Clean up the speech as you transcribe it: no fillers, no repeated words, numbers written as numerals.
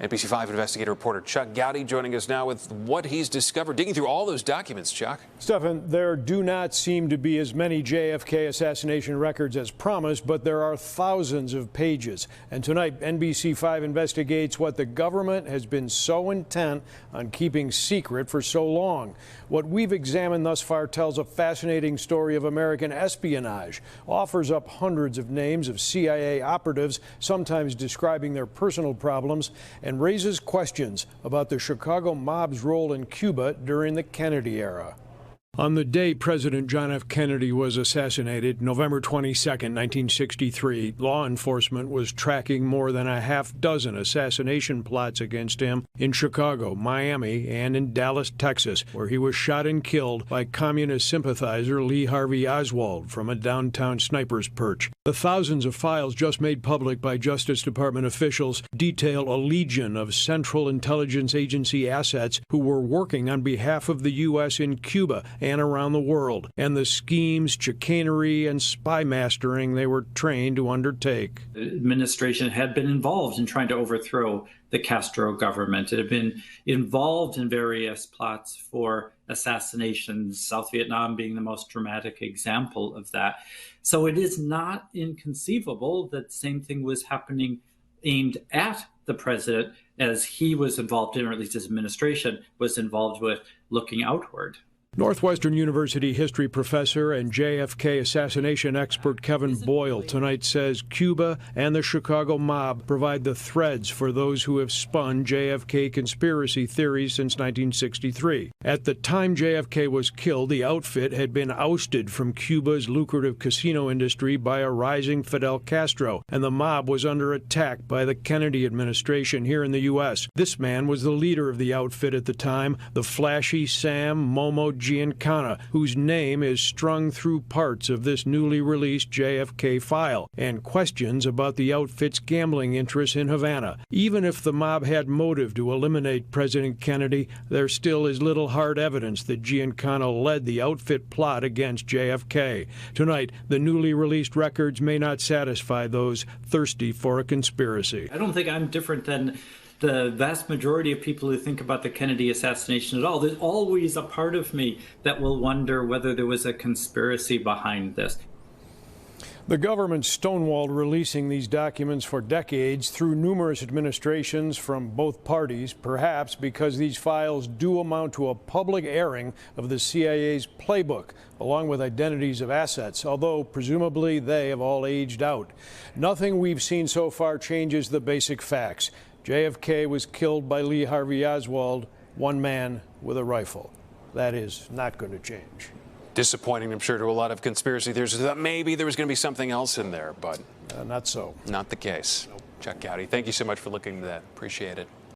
NBC5 investigative reporter Chuck Goudie joining us now with what he's discovered, digging through all those documents. Chuck. Stefan, there do not seem to be as many JFK assassination records as promised, but there are thousands of pages. And tonight, NBC5 investigates what the government has been so intent on keeping secret for so long. What we've examined thus far tells a fascinating story of American espionage, offers up hundreds of names of CIA operatives, sometimes describing their personal problems, and raises questions about the Chicago mob's role in Cuba during the Kennedy era. On the day President John F. Kennedy was assassinated, November 22, 1963, law enforcement was tracking more than a half-dozen assassination plots against him in Chicago, Miami, and in Dallas, Texas, where he was shot and killed by communist sympathizer Lee Harvey Oswald from a downtown sniper's perch. The thousands of files just made public by Justice Department officials detail a legion of Central Intelligence Agency assets who were working on behalf of the U.S. in Cuba and around the world, and the schemes, chicanery, and spy mastering they were trained to undertake. The administration had been involved in trying to overthrow the Castro government. It had been involved in various plots for assassinations, South Vietnam being the most dramatic example of that. So it is not inconceivable that the same thing was happening aimed at the president as he was involved in, or at least his administration was involved with, looking outward. Northwestern University history professor and JFK assassination expert Kevin Boyle tonight says Cuba and the Chicago mob provide the threads for those who have spun JFK conspiracy theories since 1963. At the time JFK was killed, the outfit had been ousted from Cuba's lucrative casino industry by a rising Fidel Castro, and the mob was under attack by the Kennedy administration here in the U.S. This man was the leader of the outfit at the time, the flashy Sam Momo Giancana, whose name is strung through parts of this newly released JFK file, and questions about the outfit's gambling interests in Havana. Even if the mob had motive to eliminate President Kennedy, there still is little hard evidence that Giancana led the outfit plot against JFK. Tonight, the newly released records may not satisfy those thirsty for a conspiracy. I don't think I'm different than the vast majority of people who think about the Kennedy assassination at all. There's always a part of me that will wonder whether there was a conspiracy behind this. The government stonewalled releasing these documents for decades through numerous administrations from both parties, perhaps because these files do amount to a public airing of the CIA's playbook, along with identities of assets, although presumably they have all aged out. Nothing we've seen so far changes the basic facts. JFK was killed by Lee Harvey Oswald, one man with a rifle. That is not going to change. Disappointing, I'm sure, to a lot of conspiracy theorists that maybe there was going to be something else in there, but not so. Not the case. Nope. Chuck Goudie, thank you so much for looking into that. Appreciate it.